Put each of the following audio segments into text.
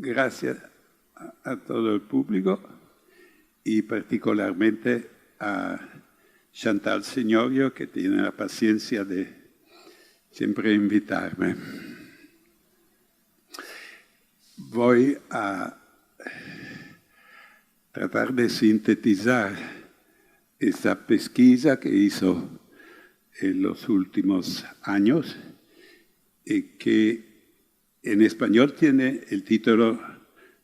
Gracias a todo el público y particularmente a Chantal Signorio, que tiene la paciencia de siempre invitarme. Voy a tratar de sintetizar esta pesquisa que hizo en los últimos años y que en español tiene el título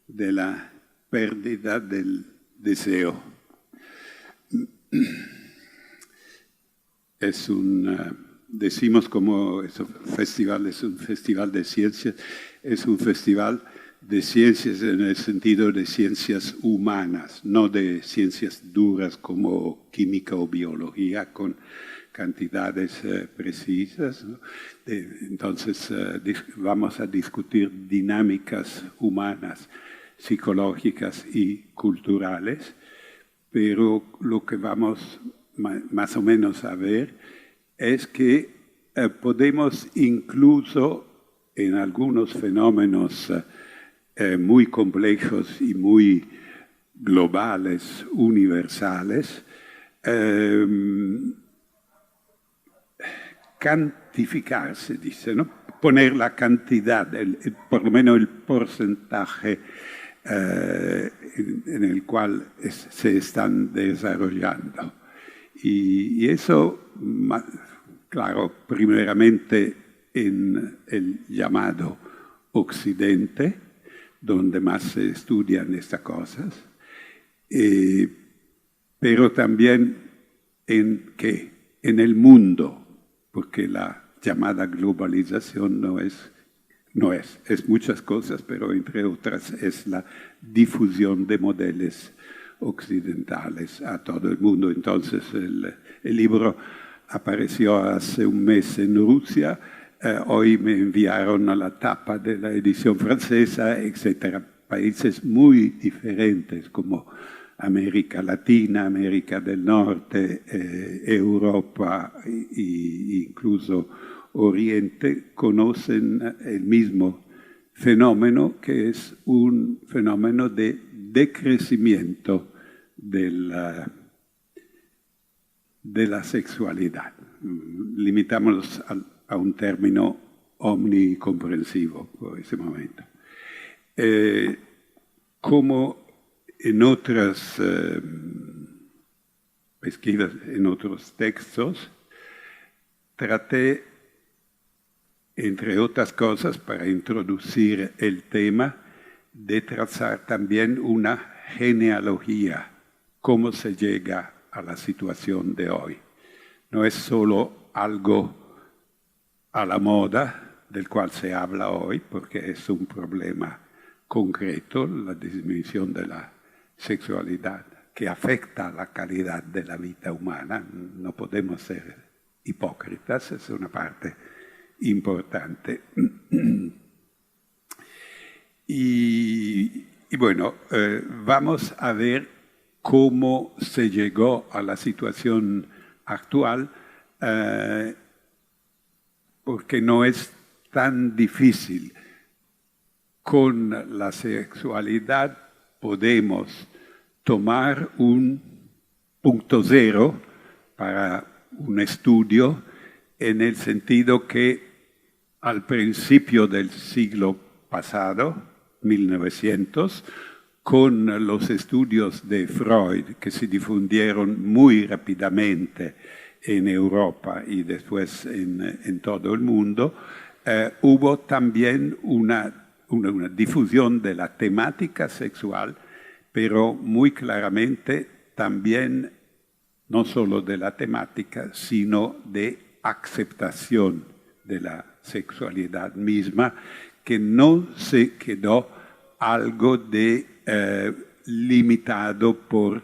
de la pérdida del deseo. Decimos como es un festival de ciencias, es un festival de ciencias en el sentido de ciencias humanas, no de ciencias duras como química o biología con cantidades precisas, ¿no? Entonces vamos a discutir dinámicas humanas, psicológicas y culturales, pero lo que vamos más o menos a ver es que podemos incluso en algunos fenómenos muy complejos y muy globales, universales, cantificarse, dice, ¿no? Poner la cantidad, por lo menos el porcentaje en el cual se están desarrollando. Y eso, claro, primeramente en el llamado Occidente, donde más se estudian estas cosas, pero también en el mundo, porque la llamada globalización es muchas cosas, pero entre otras es la difusión de modelos occidentales a todo el mundo. Entonces el libro apareció hace un mes en Rusia, hoy me enviaron a la tapa de la edición francesa, etc. Países muy diferentes como América Latina, América del Norte, Europa e incluso Oriente conocen el mismo fenómeno, que es un fenómeno de decrecimiento de la sexualidad. Limitámonos a un término omnicomprensivo por ese momento. Como en otras pesquisas, en otros textos, traté, entre otras cosas, para introducir el tema, de trazar también una genealogía, cómo se llega a la situación de hoy. No es solo algo a la moda del cual se habla hoy, porque es un problema concreto, la disminución de la sexualidad, que afecta a la calidad de la vida humana. No podemos ser hipócritas, es una parte importante. Y bueno, vamos a ver cómo se llegó a la situación actual, porque no es tan difícil. Con la sexualidad podemos tomar un punto cero para un estudio, en el sentido que al principio del siglo pasado, 1900, con los estudios de Freud, que se difundieron muy rápidamente en Europa y después en todo el mundo, hubo también una difusión de la temática sexual, pero muy claramente también no solo de la temática, sino de aceptación de la sexualidad misma, que no se quedó algo de limitado por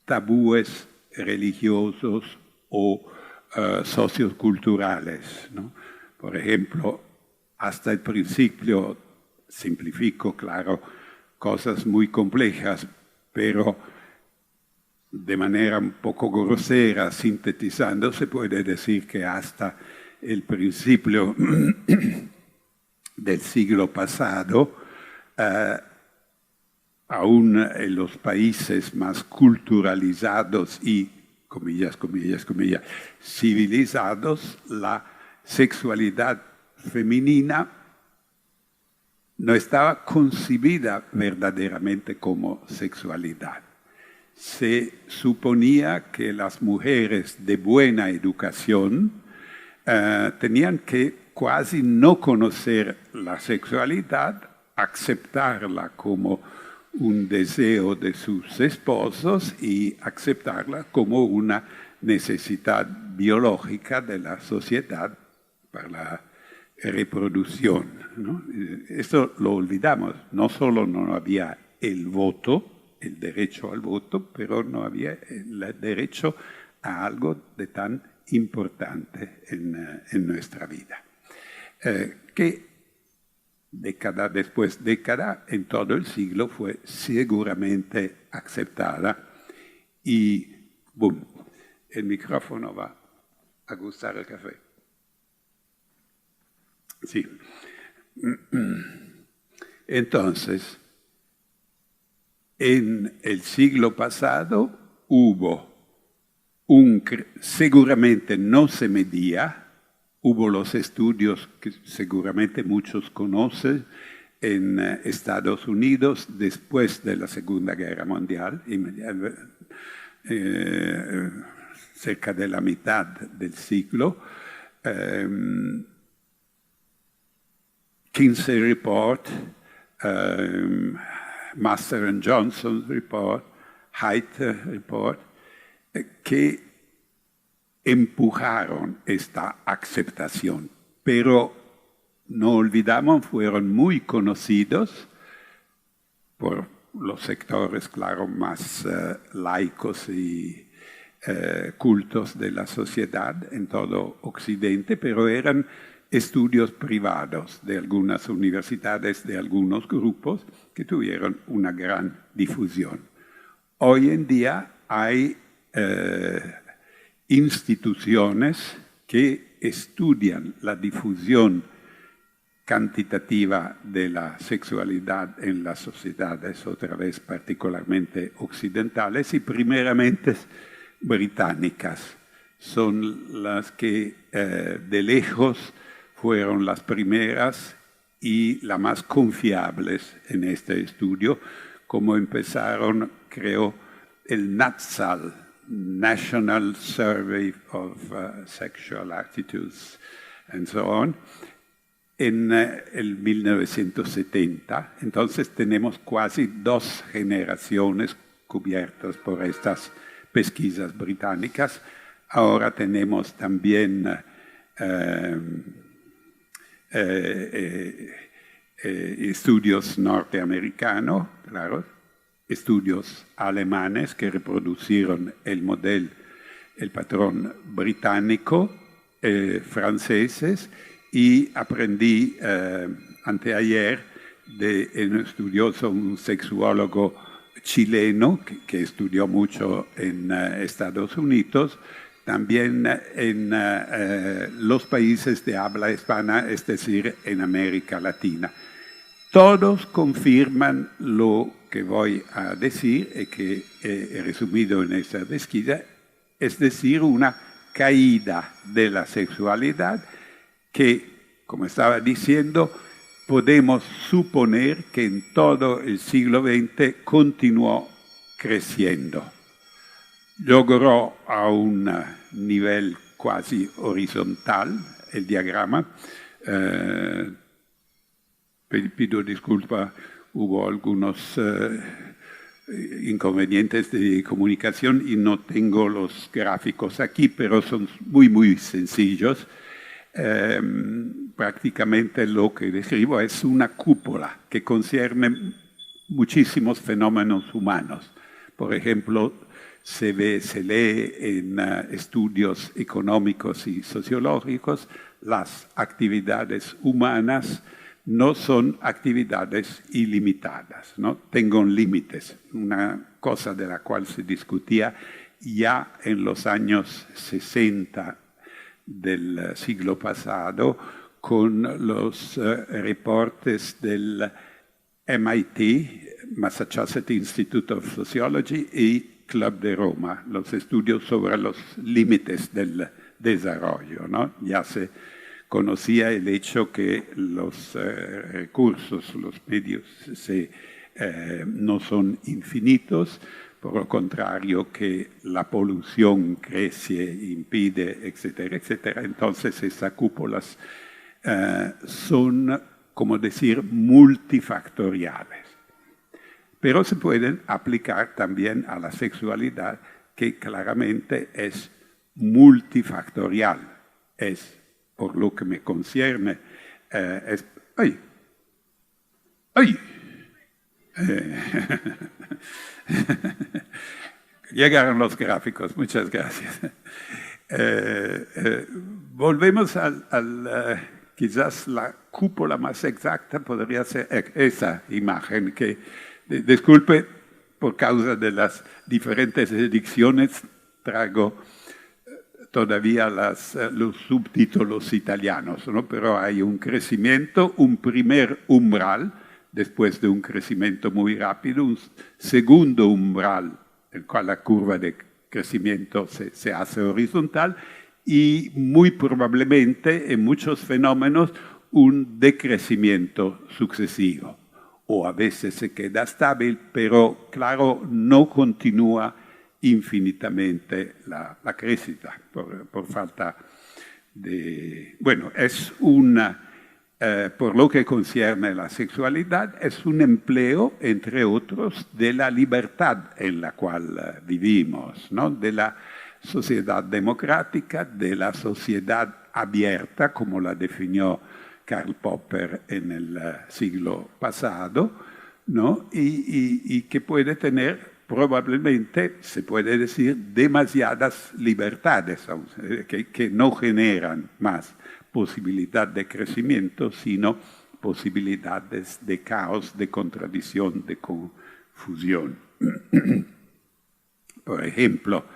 tabúes religiosos o socioculturales, ¿no? Por ejemplo, hasta el principio, simplifico, claro, cosas muy complejas, pero de manera un poco grosera, sintetizando, se puede decir que hasta el principio del siglo pasado aún en los países más culturalizados y, comillas, comillas, comillas, civilizados, la sexualidad femenina no estaba concebida verdaderamente como sexualidad. Se suponía que las mujeres de buena educación tenían que casi no conocer la sexualidad, aceptarla como un deseo de sus esposos y aceptarla como una necesidad biológica de la sociedad para la reproducción, ¿no? Esto lo olvidamos. No solo no había el voto, el derecho al voto, pero no había el derecho a algo de tan importante en nuestra vida. Que década después década, en todo el siglo, fue seguramente aceptada. Y, boom, el micrófono va a gustar el café. Sí. Entonces, en el siglo pasado hubo seguramente no se medía, hubo los estudios que seguramente muchos conocen en Estados Unidos después de la Segunda Guerra Mundial, cerca de la mitad del siglo. Kinsey Report, Master and Johnson Report, Haidt Report, que empujaron esta aceptación. Pero no olvidamos, fueron muy conocidos por los sectores, claro, más laicos y cultos de la sociedad en todo Occidente, pero eran estudios privados de algunas universidades, de algunos grupos que tuvieron una gran difusión. Hoy en día hay instituciones que estudian la difusión cuantitativa de la sexualidad en las sociedades, otra vez particularmente occidentales y primeramente británicas. Son las que de lejos fueron las primeras y las más confiables en este estudio, como empezaron, creo, el NATSAL, National Survey of Sexual Attitudes, and so on, en el 1970. Entonces tenemos casi 2 generaciones cubiertas por estas pesquisas británicas. Ahora tenemos también estudios norteamericanos, claro, estudios alemanes que reproducieron el modelo, el patrón británico, franceses, y aprendí anteayer de un estudioso, un sexuólogo chileno que estudió mucho en Estados Unidos, también en los países de habla hispana, es decir, en América Latina. Todos confirman lo que voy a decir y que he resumido en esta pesquisa, es decir, una caída de la sexualidad que, como estaba diciendo, podemos suponer que en todo el siglo XX continuó creciendo. Logró a un nivel casi horizontal el diagrama. Pido disculpa, hubo algunos inconvenientes de comunicación y no tengo los gráficos aquí, pero son muy, muy sencillos. Prácticamente lo que describo es una cúpula que concierne muchísimos fenómenos humanos. Por ejemplo, se lee en estudios económicos y sociológicos, las actividades humanas no son actividades ilimitadas, ¿no? Tienen límites, una cosa de la cual se discutía ya en los años 60 del siglo pasado con los reportes del MIT, Massachusetts Institute of Sociology, y Club de Roma, los estudios sobre los límites del desarrollo, ¿no? Ya se conocía el hecho que los recursos, los medios no son infinitos, por lo contrario que la polución crece, impide, etcétera, etcétera. Entonces esas cúpulas son, como decir, multifactoriales. Pero se pueden aplicar también a la sexualidad, que claramente es multifactorial. Es, por lo que me concierne, ¡ay! ¡Ay! Llegaron los gráficos, muchas gracias. Volvemos al quizás la cúpula más exacta podría ser esa imagen que, disculpe, por causa de las diferentes ediciones, traigo todavía los subtítulos italianos, ¿no? Pero hay un crecimiento, un primer umbral, después de un crecimiento muy rápido, un segundo umbral, el cual la curva de crecimiento se hace horizontal, y muy probablemente en muchos fenómenos un decrecimiento sucesivo. O a veces se queda estable, pero claro, no continúa infinitamente la crecida por falta de... Bueno, es una... por lo que concierne la sexualidad, es un empleo, entre otros, de la libertad en la cual vivimos, ¿no? De la sociedad democrática, de la sociedad abierta, como la definió Karl Popper en el siglo pasado, ¿no? Y que puede tener probablemente, se puede decir, demasiadas libertades, que no generan más posibilidad de crecimiento, sino posibilidades de caos, de contradicción, de confusión. Por ejemplo,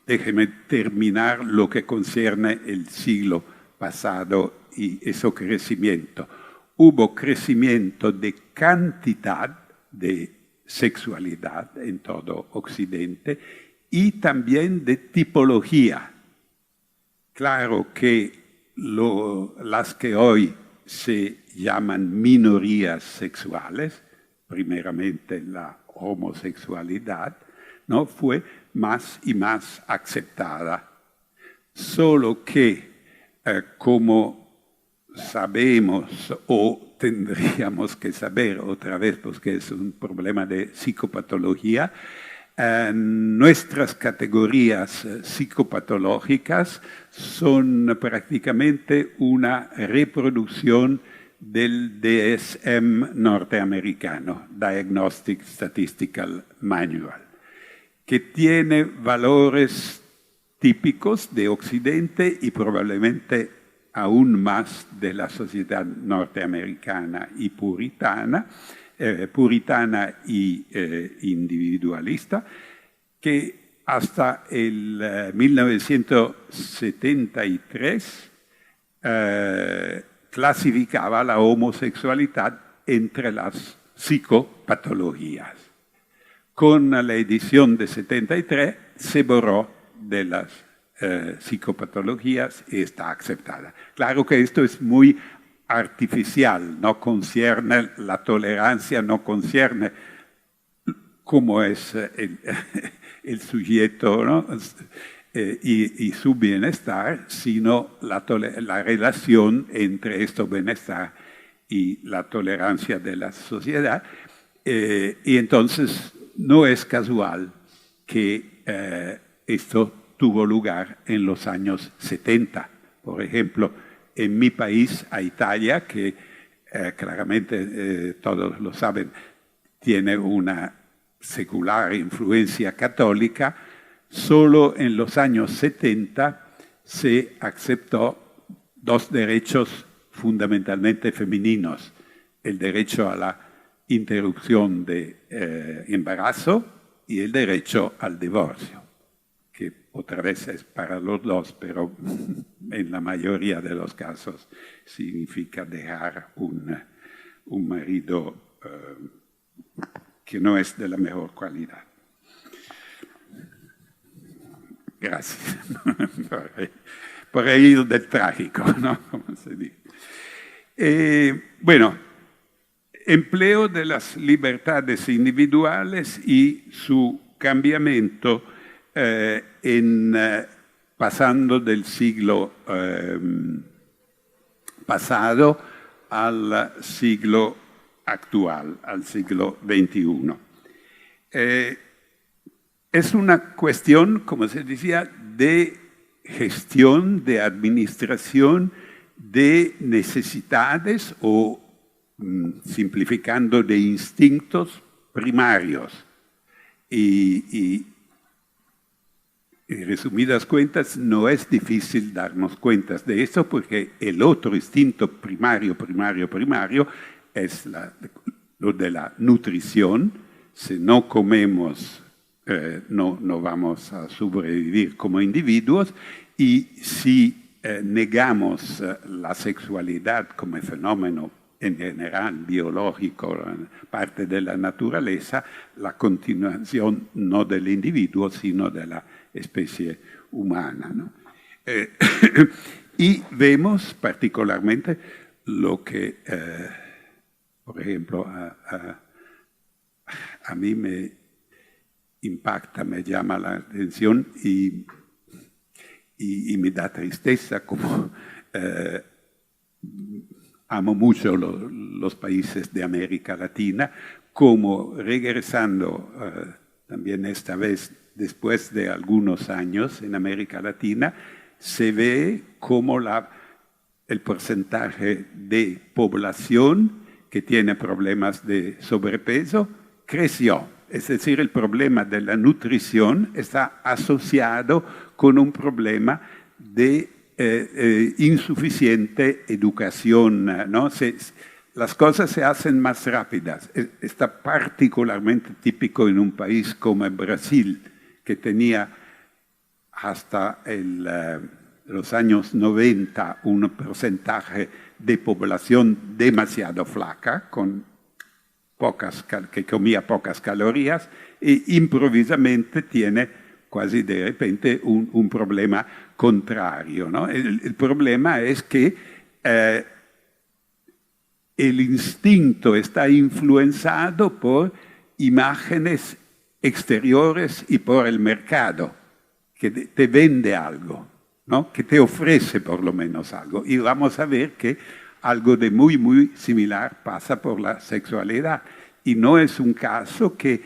déjeme terminar lo que concierne el siglo pasado y ese crecimiento. Hubo crecimiento de cantidad de sexualidad en todo Occidente y también de tipología. Claro que las que hoy se llaman minorías sexuales, primeramente la homosexualidad, ¿no? Fue más y más aceptada. Solo que, como sabemos o tendríamos que saber otra vez, porque es un problema de psicopatología, nuestras categorías psicopatológicas son prácticamente una reproducción del DSM norteamericano, Diagnostic Statistical Manual, que tiene valores típicos de Occidente y probablemente aún más de la sociedad norteamericana y puritana y individualista, que hasta el 1973 clasificaba la homosexualidad entre las psicopatologías. Con la edición de 73 se borró de las psicopatologías y está aceptada. Claro que esto es muy artificial, no concierne la tolerancia, no concierne cómo es el sujeto, ¿no? Y su bienestar, sino la relación entre este bienestar y la tolerancia de la sociedad. Y entonces no es casual que esto tuvo lugar en los años 70. Por ejemplo, en mi país, a Italia, que claramente todos lo saben, tiene una secular influencia católica, solo en los años 70 se aceptó dos derechos fundamentalmente femeninos: el derecho a la interrupción de embarazo y el derecho al divorcio, que otra vez es para los dos, pero en la mayoría de los casos significa dejar un marido que no es de la mejor calidad. Gracias. Por ahí del trágico, ¿no? Como se dice. Bueno, empleo de las libertades individuales y su cambiamiento pasando del siglo pasado al siglo actual, al siglo XXI. Es una cuestión, como se decía, de gestión, de administración, de necesidades o, simplificando, de instintos primarios. Y en resumidas cuentas, no es difícil darnos cuenta de eso porque el otro instinto primario es lo de la nutrición. Si no comemos, no vamos a sobrevivir como individuos, y si negamos la sexualidad como fenómeno en general biológico, parte de la naturaleza, la continuación no del individuo, sino de la especie humana, ¿no? Y vemos particularmente lo que, por ejemplo, a mí me impacta, me llama la atención y me da tristeza, como amo mucho los países de América Latina, como regresando también esta vez después de algunos años en América Latina, se ve como el porcentaje de población que tiene problemas de sobrepeso creció. Es decir, el problema de la nutrición está asociado con un problema de insuficiente educación, ¿no? Las cosas se hacen más rápidas. Está particularmente típico en un país como el Brasil, que tenía hasta los años 90 un porcentaje de población demasiado flaca, que comía pocas calorías, e improvisamente tiene casi de repente un problema contrario, ¿no? El problema es que el instinto está influenciado por imágenes exteriores y por el mercado, que te vende algo, ¿no? Que te ofrece por lo menos algo. Y vamos a ver que algo de muy, muy similar pasa por la sexualidad. Y no es un caso que,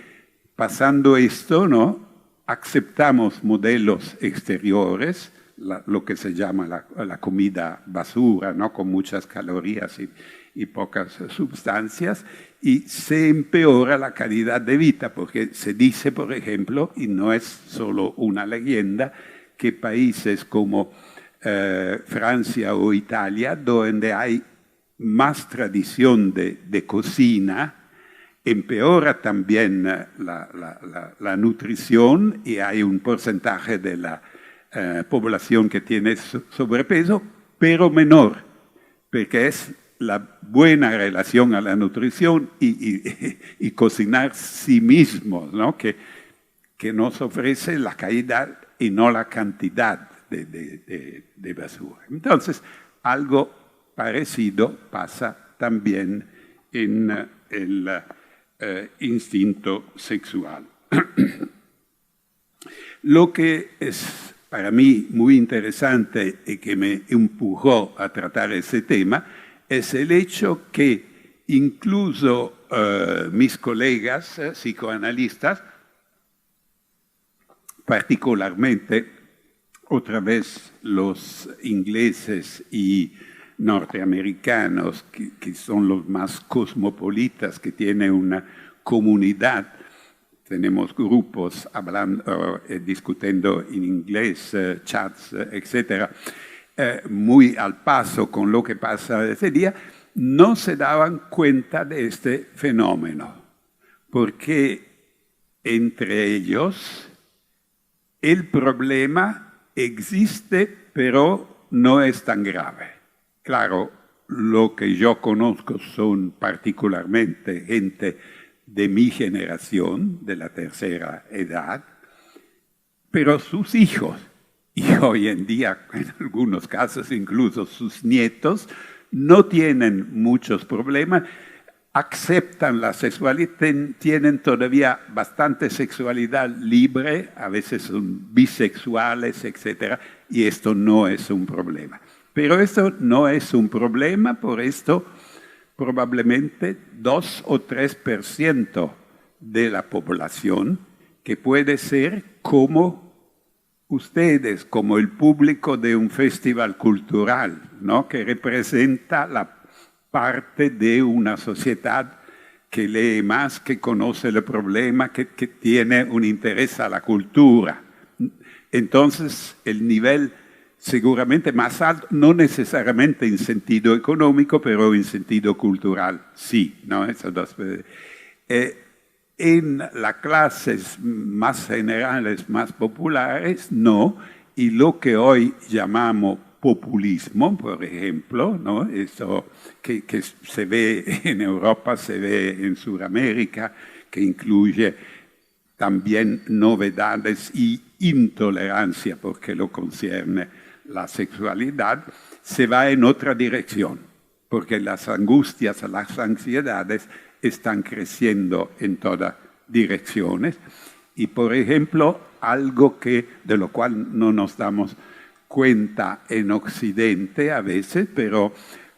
pasando esto, ¿no?, aceptamos modelos exteriores, lo que se llama la comida basura, ¿no?, con muchas calorías y pocas sustancias, y se empeora la calidad de vida, porque se dice, por ejemplo, y no es solo una leyenda, que países como Francia o Italia, donde hay más tradición de cocina, empeora también la nutrición, y hay un porcentaje de la población que tiene sobrepeso, pero menor, porque es la buena relación a la nutrición y cocinar sí mismos, ¿no?, que nos ofrece la calidad y no la cantidad de basura. Entonces, algo parecido pasa también en el instinto sexual. Lo que es para mí muy interesante y que me empujó a tratar ese tema es el hecho que incluso mis colegas psicoanalistas, particularmente otra vez los ingleses y norteamericanos, que son los más cosmopolitas, que tienen una comunidad, tenemos grupos hablando, discutiendo en inglés, chats, etcétera, muy al paso con lo que pasa ese día, no se daban cuenta de este fenómeno, porque entre ellos el problema existe, pero no es tan grave. Claro, lo que yo conozco son particularmente gente de mi generación, de la tercera edad, pero sus hijos, y hoy en día en algunos casos incluso sus nietos, no tienen muchos problemas, aceptan la sexualidad, tienen todavía bastante sexualidad libre, a veces son bisexuales, etc. Y esto no es un problema. Pero esto no es un problema, por esto probablemente 2 o 3% de la población, que puede ser como ustedes, como el público de un festival cultural, ¿no? Que representa la parte de una sociedad que lee más, que conoce el problema, que tiene un interés a la cultura. Entonces, el nivel seguramente más alto, no necesariamente en sentido económico, pero en sentido cultural, sí, ¿no? En las clases más generales, más populares, no, y lo que hoy llamamos populismo, por ejemplo, ¿no? Eso que se ve en Europa, se ve en Sudamérica, que incluye también novedades y intolerancia, porque lo concierne la sexualidad, se va en otra dirección, porque las angustias, las ansiedades están creciendo en todas direcciones. Y, por ejemplo, algo de lo cual no nos damos cuenta en Occidente a veces, pero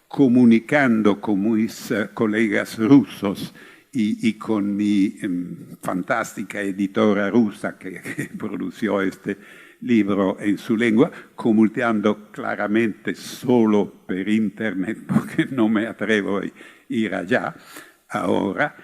comunicando con mis colegas rusos y con mi fantástica editora rusa que produjo este libro en su lengua, comunicando claramente solo por internet, porque no me atrevo a ir allá ahora,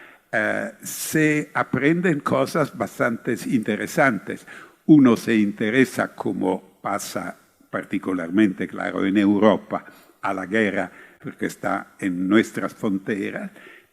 se aprenden cosas bastante interesantes. Uno se interesa, como pasa particularmente, claro, en Europa, a la guerra, porque está en nuestras fronteras,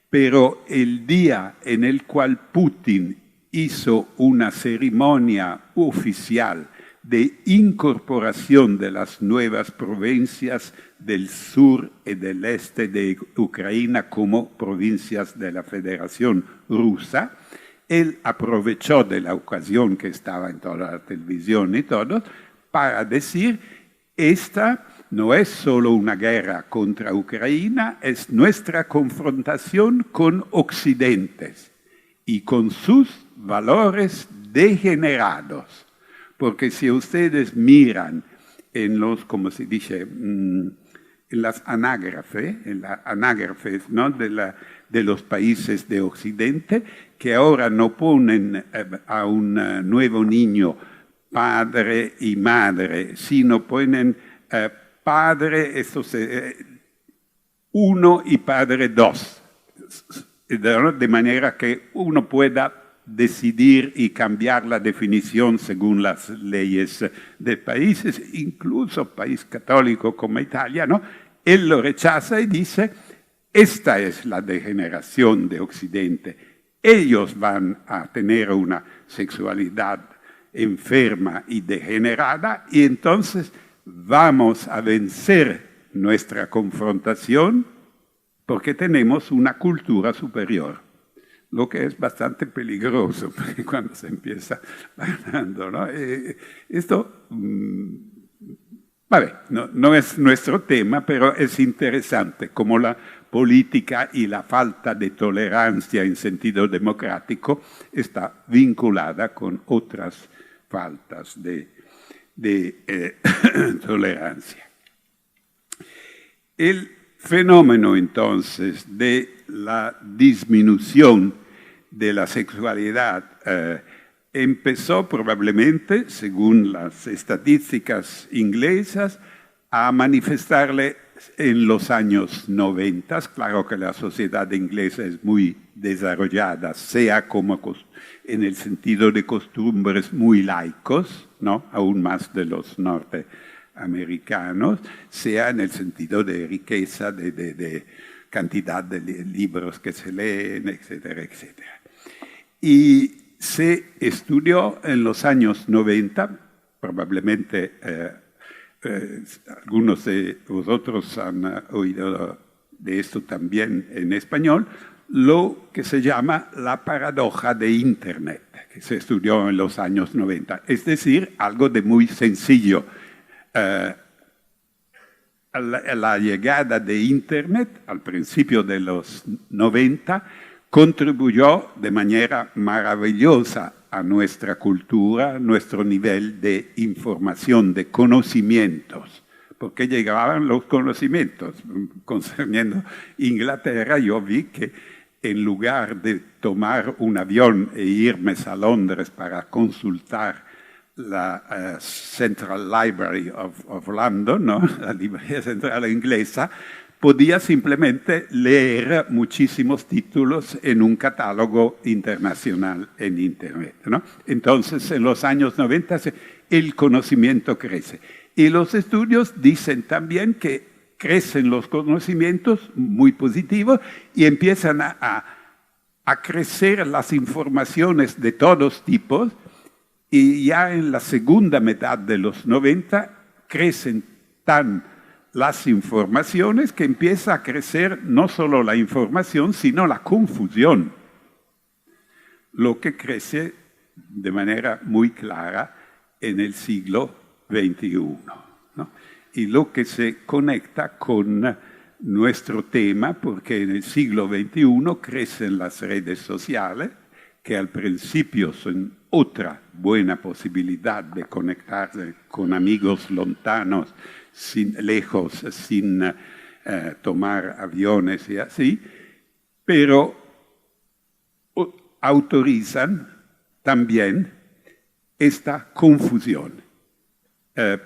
pero el día en el cual Putin hizo una ceremonia oficial de incorporación de las nuevas provincias del sur y del este de Ucrania como provincias de la Federación Rusa, él aprovechó de la ocasión que estaba en toda la televisión y todo, para decir, esta no es solo una guerra contra Ucrania, es nuestra confrontación con Occidentes y con sus valores degenerados. Porque si ustedes miran en los, como se dice, en las anágrafes, ¿no? de los países de Occidente, que ahora no ponen a un nuevo niño padre y madre, sino ponen padre, uno y padre dos, de manera que uno pueda decidir y cambiar la definición según las leyes de países, incluso país católico como Italia, ¿no? Él lo rechaza y dice, esta es la degeneración de Occidente. Ellos van a tener una sexualidad enferma y degenerada y entonces vamos a vencer nuestra confrontación porque tenemos una cultura superior. Lo que es bastante peligroso cuando se empieza hablando, ¿no? Esto, vale, no es nuestro tema, pero es interesante como la política y la falta de tolerancia en sentido democrático está vinculada con otras faltas de tolerancia. El fenómeno entonces de la disminución de la sexualidad empezó probablemente, según las estadísticas inglesas, a manifestarle en los años 90. Claro que la sociedad inglesa es muy desarrollada, sea como en el sentido de costumbres muy laicos, ¿no? Aún más de los norteamericanos, sea en el sentido de riqueza, de cantidad de libros que se leen, etcétera, etcétera. Y se estudió en los años 90, probablemente algunos de vosotros han oído de esto también en español, lo que se llama la paradoja de Internet, que se estudió en los años 90. Es decir, algo de muy sencillo. La llegada de Internet al principio de los 90 contribuyó de manera maravillosa a nuestra cultura, a nuestro nivel de información, de conocimientos, porque llegaban los conocimientos. Concerniendo Inglaterra, yo vi que en lugar de tomar un avión e irme a Londres para consultar la Central Library of London, ¿no? La librería central inglesa, podía simplemente leer muchísimos títulos en un catálogo internacional en Internet, ¿no? Entonces, en los años 90, el conocimiento crece. Y los estudios dicen también que crecen los conocimientos, muy positivos, y empiezan a crecer las informaciones de todos tipos, y ya en la segunda mitad de los 90 crecen tan las informaciones que empieza a crecer no solo la información, sino la confusión, lo que crece de manera muy clara en el siglo XXI, ¿no? Y lo que se conecta con nuestro tema, porque en el siglo XXI crecen las redes sociales, que al principio son otra buena posibilidad de conectarse con amigos lontanos, lejos, sin tomar aviones y así, pero autorizan también esta confusión.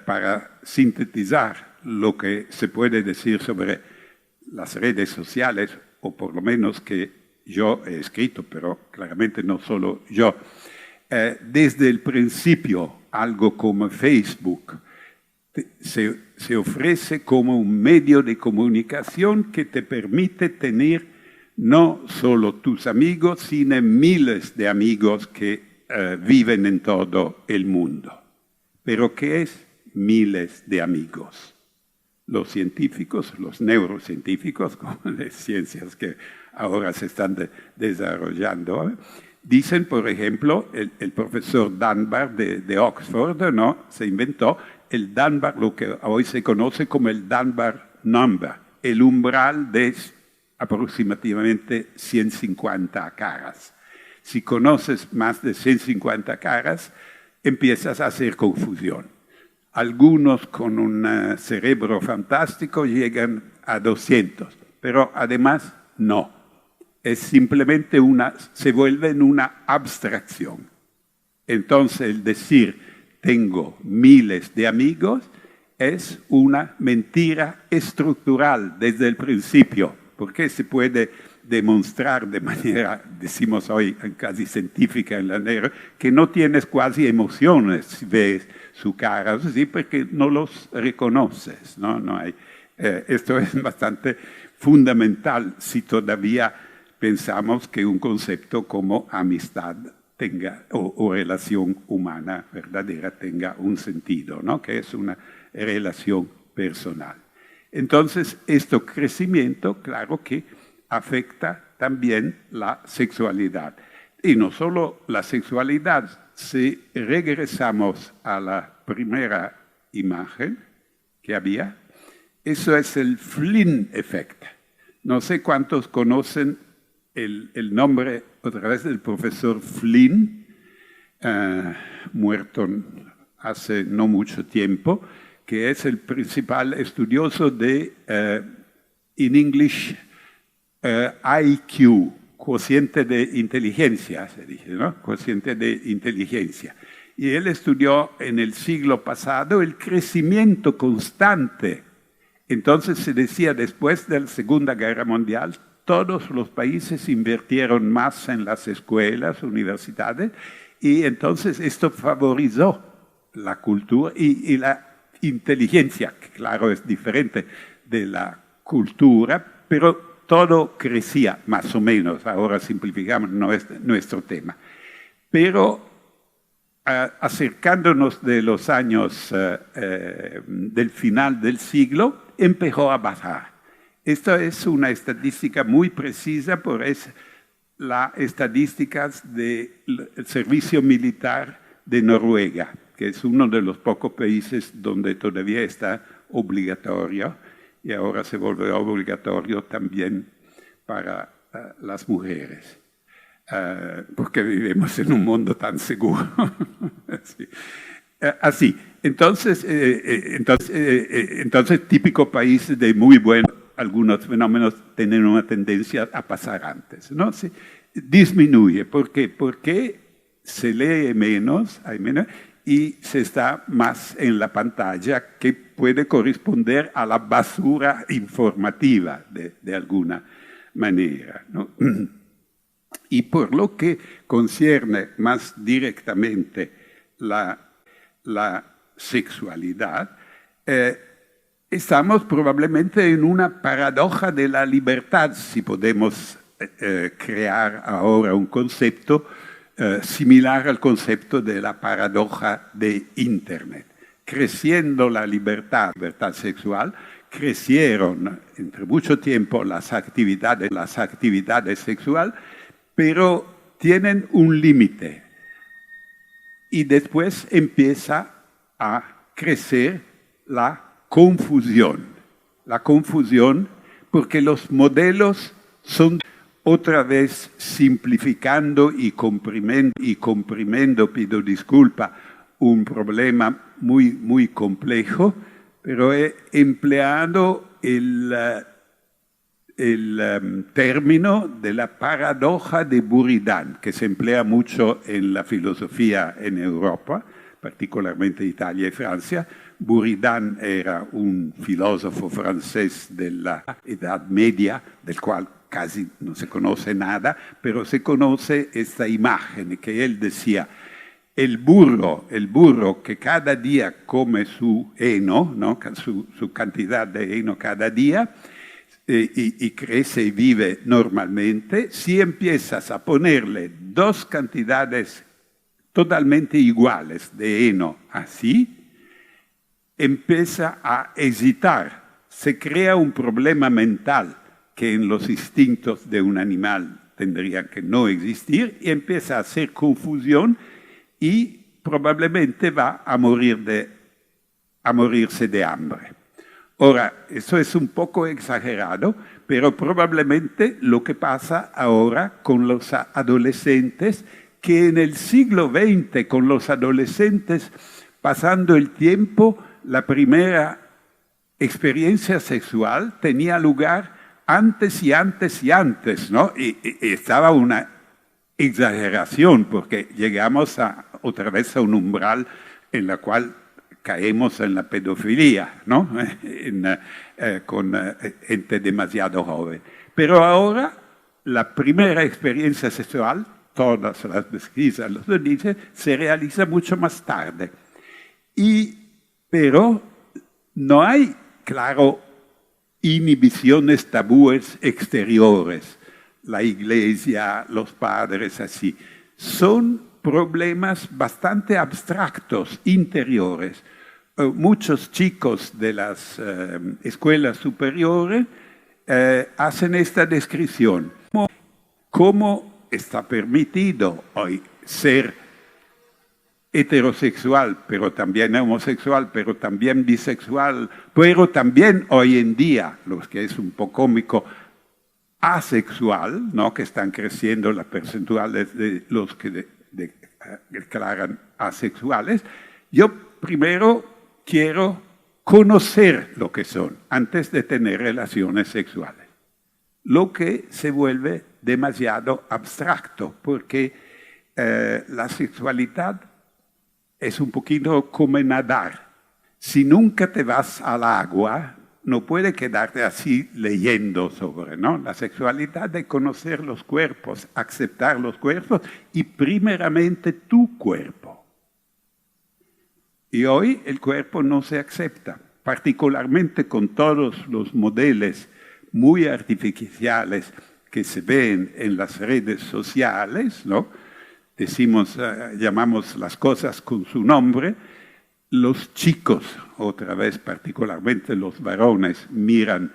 Para sintetizar lo que se puede decir sobre las redes sociales, o por lo menos que yo he escrito, pero claramente no solo yo, desde el principio algo como Facebook se ofrece como un medio de comunicación que te permite tener no solo tus amigos, sino miles de amigos que viven en todo el mundo. ¿Pero qué es miles de amigos? Los científicos, los neurocientíficos, como las ciencias que ahora se están desarrollando, dicen, por ejemplo, el profesor Dunbar de Oxford, ¿no? Se inventó el Dunbar, lo que hoy se conoce como el Dunbar Number, el umbral de aproximadamente 150 caras. Si conoces más de 150 caras, empiezas a hacer confusión. Algunos con un cerebro fantástico llegan a 200, pero además no. Es simplemente se vuelve en una abstracción. Entonces, el decir tengo miles de amigos es una mentira estructural desde el principio, porque se puede demostrar de manera, decimos hoy, casi científica en la neuro, que no tienes casi emociones si ves su cara, ¿sí? Porque no los reconoces, ¿no? No hay, esto es bastante fundamental si todavía pensamos que un concepto como amistad tenga, o relación humana verdadera tenga un sentido, ¿no? Que es una relación personal. Entonces, este crecimiento, claro que afecta también la sexualidad. Y no solo la sexualidad, si regresamos a la primera imagen que había, eso es el Flynn Effect. No sé cuántos conocen el nombre otra vez del profesor Flynn, muerto hace no mucho tiempo, que es el principal estudioso de, in English, IQ, cociente de inteligencia, se dice, ¿no? Cociente de inteligencia. Y él estudió en el siglo pasado el crecimiento constante. Entonces se decía, después de la Segunda Guerra Mundial, todos los países invirtieron más en las escuelas, universidades, y entonces esto favorizó la cultura y la inteligencia, que claro es diferente de la cultura, pero todo crecía más o menos. Ahora simplificamos, no es nuestro tema. Pero acercándonos de los años del final del siglo, empezó a bajar. Esta es una estadística muy precisa, por es las estadísticas del servicio militar de Noruega, que es uno de los pocos países donde todavía está obligatorio y ahora se volverá obligatorio también para las mujeres. Porque vivimos en un mundo tan seguro. Así. Entonces, típico país de muy bueno, algunos fenómenos tienen una tendencia a pasar antes, ¿no? Disminuye. ¿Por qué? Porque se lee menos, hay menos, y se está más en la pantalla, que puede corresponder a la basura informativa de alguna manera, ¿no? Y por lo que concierne más directamente la sexualidad, estamos probablemente en una paradoja de la libertad, si podemos crear ahora un concepto similar al concepto de la paradoja de Internet. Creciendo la libertad sexual, crecieron entre mucho tiempo las actividades sexuales, pero tienen un límite. Y después empieza a crecer la confusión. La confusión porque los modelos son otra vez simplificando y comprimiendo, pido disculpa, un problema muy complejo, pero he empleado el término de la paradoja de Buridan, que se emplea mucho en la filosofía en Europa, particularmente Italia y Francia. Buridan era un filósofo francés de la Edad Media, del cual casi no se conoce nada, pero se conoce esta imagen que él decía: el burro que cada día come su heno, ¿no? su cantidad de heno cada día, y crece y vive normalmente, si empiezas a ponerle dos cantidades totalmente iguales de heno así, empieza a hesitar, se crea un problema mental que en los instintos de un animal tendría que no existir, y empieza a hacer confusión y probablemente va a morirse de hambre. Ahora, eso es un poco exagerado, pero probablemente lo que pasa ahora con los adolescentes, que en el siglo XX, con los adolescentes pasando el tiempo, la primera experiencia sexual tenía lugar antes y antes y antes, ¿no? Y estaba una exageración, porque llegamos otra vez a un umbral en la cual caemos en la pedofilia, ¿no? Con gente demasiado joven. Pero ahora, la primera experiencia sexual, todas las pesquisas lo dicen, se realiza mucho más tarde. Pero no hay, claro, inhibiciones, tabúes exteriores. La iglesia, los padres, así. Son problemas bastante abstractos, interiores. Muchos chicos de las escuelas superiores hacen esta descripción. ¿Cómo está permitido hoy ser heterosexual, pero también homosexual, pero también bisexual, pero también hoy en día, lo que es un poco cómico, asexual, ¿no? Que están creciendo las percentuales de los que declaran asexuales? Yo primero quiero conocer lo que son antes de tener relaciones sexuales. Lo que se vuelve demasiado abstracto, porque la sexualidad es un poquito como nadar. Si nunca te vas al agua, no puedes quedarte así leyendo sobre, ¿no? La sexualidad de conocer los cuerpos, aceptar los cuerpos y primeramente tu cuerpo. Y hoy el cuerpo no se acepta, particularmente con todos los modelos muy artificiales que se ven en las redes sociales, ¿no? decimos, llamamos las cosas con su nombre, los chicos, otra vez particularmente los varones, miran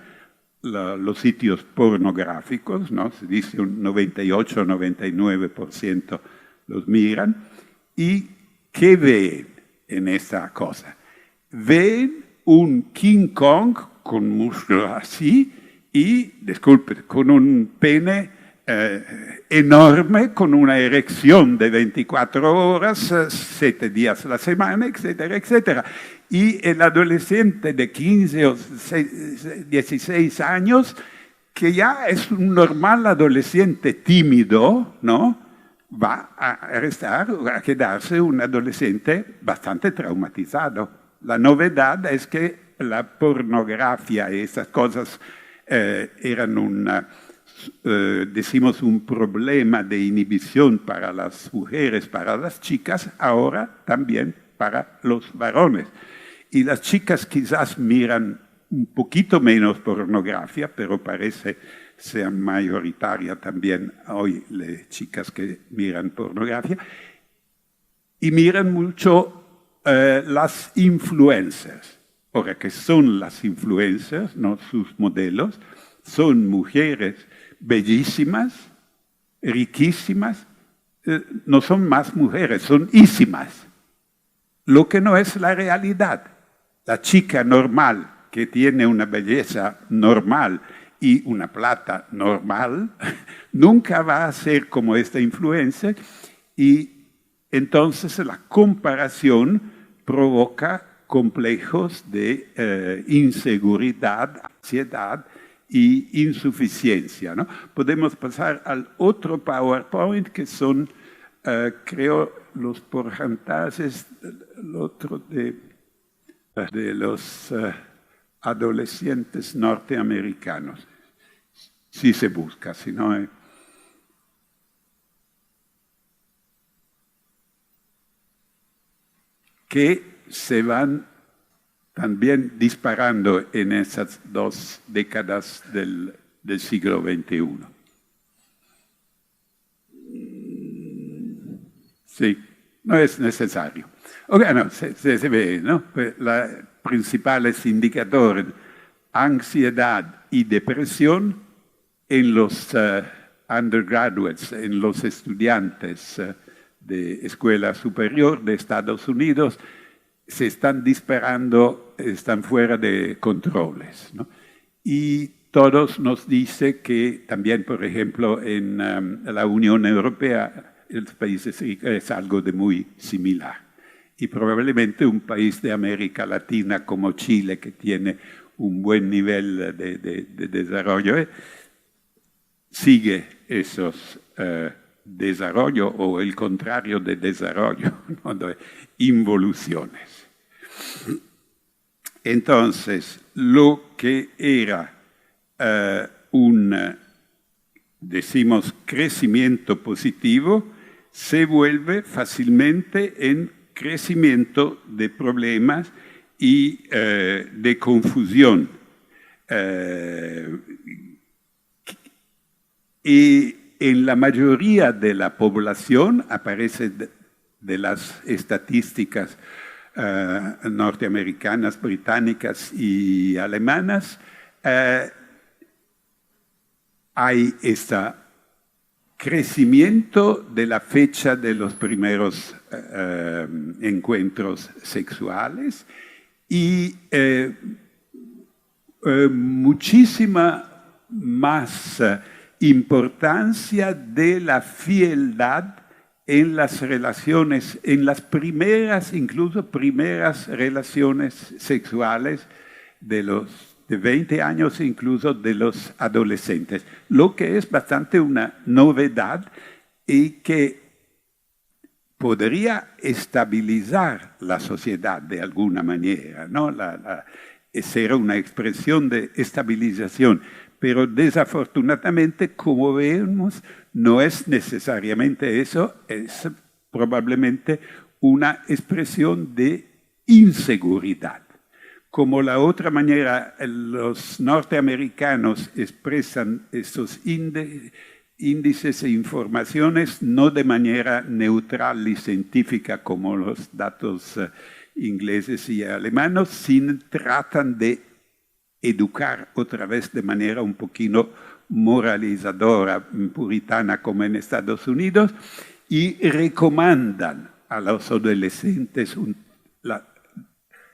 los sitios pornográficos, ¿no? Se dice un 98-99% los miran. ¿Y qué ven en esta cosa? Ven un King Kong con músculos así y, disculpe, con un pene enorme, con una erección de 24 horas, 7 días a la semana, etcétera, etcétera. Y el adolescente de 15 o 16 años, que ya es un normal adolescente tímido, ¿no? Va a quedarse un adolescente bastante traumatizado. La novedad es que la pornografía y esas cosas eran decimos un problema de inhibición para las mujeres, para las chicas, ahora también para los varones. Y las chicas quizás miran un poquito menos pornografía, pero parece ser mayoritaria también hoy las chicas que miran pornografía. Y miran mucho las influencers. Ahora, ¿qué son las influencers? No sus modelos. Son mujeres bellísimas, riquísimas, no son más mujeres, son ísimas. Lo que no es la realidad. La chica normal, que tiene una belleza normal y una plata normal, nunca va a ser como esta influencer, y entonces la comparación provoca complejos de inseguridad, ansiedad y insuficiencia, ¿no? Podemos pasar al otro PowerPoint, que son, creo, los porcentajes, el otro de los adolescentes norteamericanos. Si se busca, si no... que se van también disparando en esas 2 décadas del siglo XXI. Sí, no es necesario. No, se ve, ¿no? Los principales indicadores, ansiedad y depresión en los undergraduates, en los estudiantes de escuela superior de Estados Unidos, se están disparando, están fuera de controles, ¿no? Y todos nos dicen que también, por ejemplo, en la Unión Europea, en los países ricos, es algo de muy similar. Y probablemente un país de América Latina como Chile, que tiene un buen nivel de desarrollo, sigue esos desarrollo o el contrario de desarrollo, ¿no? De involuciones. Entonces, lo que era decimos, crecimiento positivo, se vuelve fácilmente en crecimiento de problemas y de confusión. Y en la mayoría de la población, aparece de las estadísticas norteamericanas, británicas y alemanas, hay este crecimiento de la fecha de los primeros encuentros sexuales y muchísima más importancia de la fieldad en las relaciones, en las primeras, incluso primeras relaciones sexuales de 20 años, incluso de los adolescentes, lo que es bastante una novedad y que podría estabilizar la sociedad de alguna manera, ¿no? Será una expresión de estabilización, pero desafortunadamente, como vemos, no es necesariamente eso, es probablemente una expresión de inseguridad. Como la otra manera los norteamericanos expresan estos índices, índices e informaciones no de manera neutral y científica como los datos ingleses y alemanes, sino tratan de educar otra vez de manera un poquito moralizadora, puritana como en Estados Unidos, y recomiendan a los adolescentes,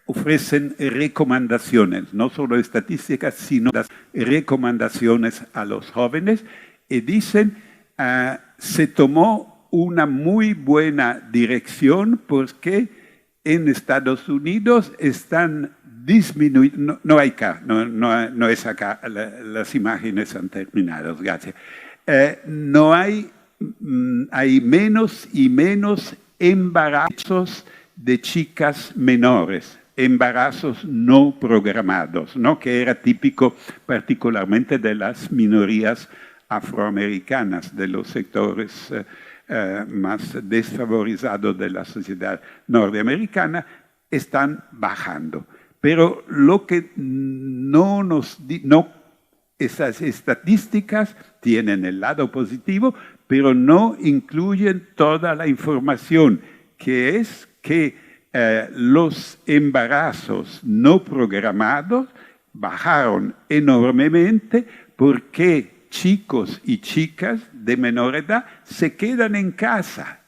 ofrecen recomendaciones, no solo estadísticas, sino las recomendaciones a los jóvenes, y dicen, se tomó una muy buena dirección porque en Estados Unidos están disminuyendo, no hay acá, no es acá, las imágenes han terminado, gracias. No hay menos y menos embarazos de chicas menores, embarazos no programados, ¿no? Que era típico particularmente de las minorías afroamericanas, de los sectores más desfavorizados de la sociedad norteamericana, están bajando. Pero lo que esas estadísticas tienen el lado positivo, pero no incluyen toda la información, que es que los embarazos no programados bajaron enormemente porque chicos y chicas de menor edad se quedan en casa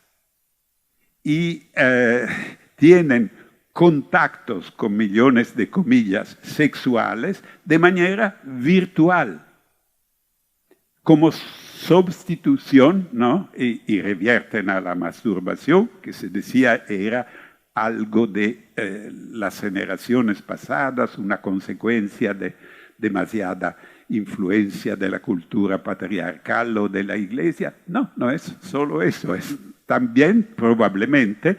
y tienen contactos con millones de comillas sexuales de manera virtual, como sustitución, ¿no? Y revierten a la masturbación, que se decía era algo de las generaciones pasadas, una consecuencia de demasiada influencia de la cultura patriarcal o de la Iglesia. No, no es solo eso, es también probablemente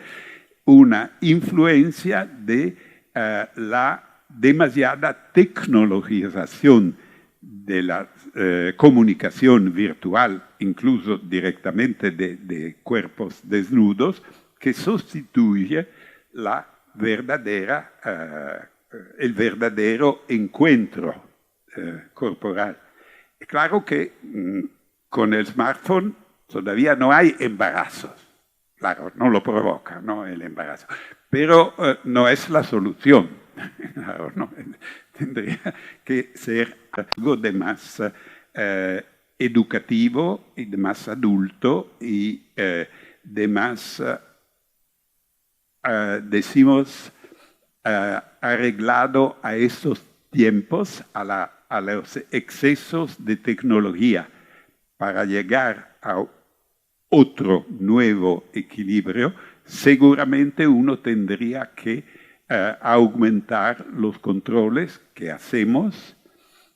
una influencia de la demasiada tecnologización de la comunicación virtual, incluso directamente de cuerpos desnudos, que sustituye el verdadero encuentro corporal. Claro que con el smartphone todavía no hay embarazos. Claro, no lo provoca, ¿no? El embarazo. Pero no es la solución. Claro, no. Tendría que ser algo de más educativo y de más adulto y de más, decimos, arreglado a esos tiempos, a los excesos de tecnología, para llegar a otro nuevo equilibrio. Seguramente uno tendría que aumentar los controles que hacemos,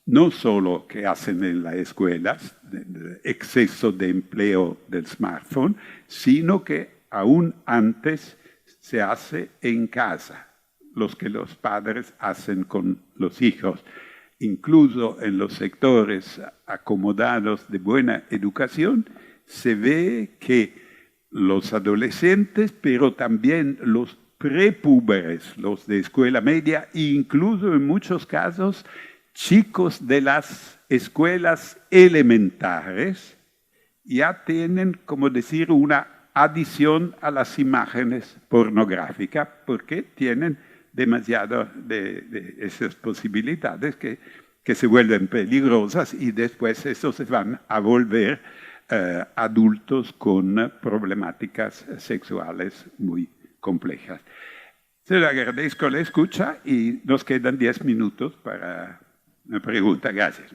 no solo que hacen en las escuelas, de exceso de empleo del smartphone, sino que aún antes se hace en casa, los que los padres hacen con los hijos. Incluso en los sectores acomodados de buena educación, se ve que los adolescentes, pero también los prepúberes, los de escuela media, e incluso en muchos casos chicos de las escuelas elementares, ya tienen, como decir, una adición a las imágenes pornográficas, porque tienen demasiado de esas posibilidades que se vuelven peligrosas y después esos se van a volver adultos con problemáticas sexuales muy complejas. Se le agradezco la escucha y nos quedan 10 minutos para una pregunta. Gracias.